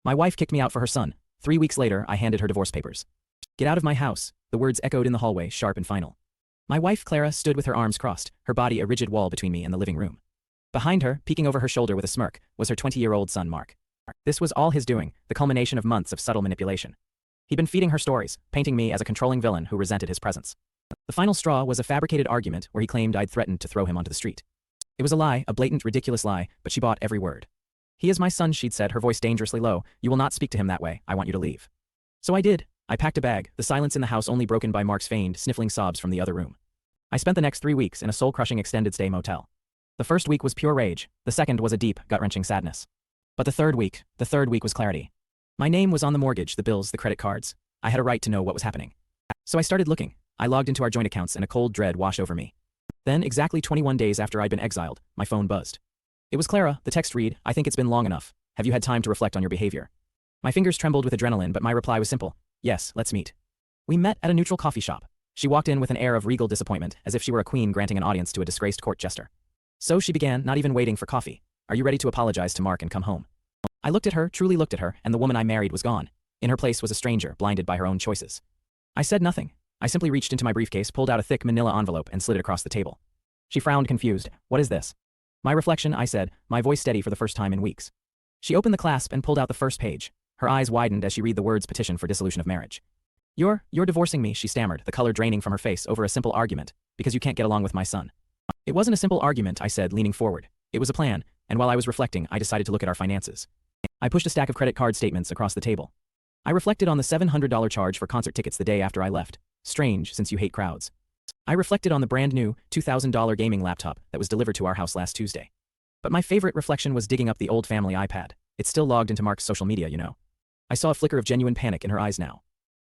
My wife kicked me out for her son. 3 weeks later, I handed her divorce papers. Get out of my house, the words echoed in the hallway, sharp and final. My wife, Clara, stood with her arms crossed, her body a rigid wall between me and the living room. Behind her, peeking over her shoulder with a smirk, was her 20-year-old son, Mark. This was all his doing, the culmination of months of subtle manipulation. He'd been feeding her stories, painting me as a controlling villain who resented his presence. The final straw was a fabricated argument where he claimed I'd threatened to throw him onto the street. It was a lie, a blatant, ridiculous lie, but she bought every word. He is my son, she'd said, her voice dangerously low. You will not speak to him that way. I want you to leave. So I did. I packed a bag, the silence in the house only broken by Mark's feigned, sniffling sobs from the other room. I spent the next 3 weeks in a soul-crushing extended stay motel. The first week was pure rage, the second was a deep, gut-wrenching sadness. But the third week was clarity. My name was on the mortgage, the bills, the credit cards. I had a right to know what was happening. So I started looking. I logged into our joint accounts and a cold dread washed over me. Then, exactly 21 days after I'd been exiled, my phone buzzed. It was Clara, the text read, I think it's been long enough. Have you had time to reflect on your behavior? My fingers trembled with adrenaline, but my reply was simple. Yes, let's meet. We met at a neutral coffee shop. She walked in with an air of regal disappointment, as if she were a queen granting an audience to a disgraced court jester. So she began, not even waiting for coffee. Are you ready to apologize to Mark and come home? I looked at her, truly looked at her, and the woman I married was gone. In her place was a stranger, blinded by her own choices. I said nothing. I simply reached into my briefcase, pulled out a thick manila envelope, and slid it across the table. She frowned, confused. What is this? My reflection, I said, my voice steady for the first time in weeks. She opened the clasp and pulled out the first page. Her eyes widened as she read the words petition for dissolution of marriage. You're divorcing me, she stammered, the color draining from her face, over a simple argument, because you can't get along with my son. It wasn't a simple argument, I said, leaning forward. It was a plan, and while I was reflecting, I decided to look at our finances. I pushed a stack of credit card statements across the table. I reflected on the $700 charge for concert tickets the day after I left. Strange, since you hate crowds. I reflected on the brand new $2,000 gaming laptop that was delivered to our house last Tuesday. But my favorite reflection was digging up the old family iPad. It's still logged into Mark's social media, you know. I saw a flicker of genuine panic in her eyes now.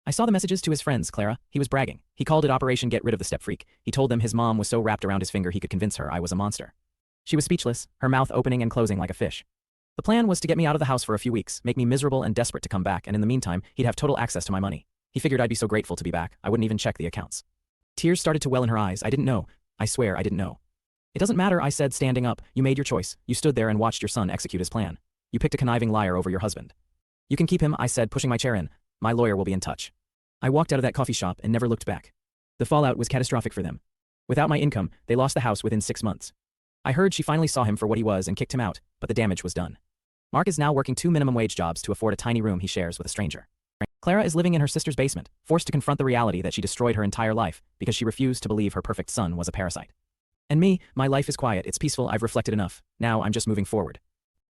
I saw the messages to his friends, Clara. He was bragging. He called it Operation Get Rid of the Step Freak. He told them his mom was so wrapped around his finger he could convince her I was a monster. She was speechless, her mouth opening and closing like a fish. The plan was to get me out of the house for a few weeks, make me miserable and desperate to come back, and in the meantime, he'd have total access to my money. He figured I'd be so grateful to be back, I wouldn't even check the accounts. Tears started to well in her eyes. I didn't know. I swear I didn't know. It doesn't matter, I said, standing up. You made your choice. You stood there and watched your son execute his plan. You picked a conniving liar over your husband. You can keep him, I said, pushing my chair in. My lawyer will be in touch. I walked out of that coffee shop and never looked back. The fallout was catastrophic for them. Without my income, they lost the house within 6 months. I heard she finally saw him for what he was and kicked him out, but the damage was done. Mark is now working 2 minimum wage jobs to afford a tiny room he shares with a stranger. Clara is living in her sister's basement, forced to confront the reality that she destroyed her entire life because she refused to believe her perfect son was a parasite. And me, my life is quiet, it's peaceful, I've reflected enough. Now I'm just moving forward.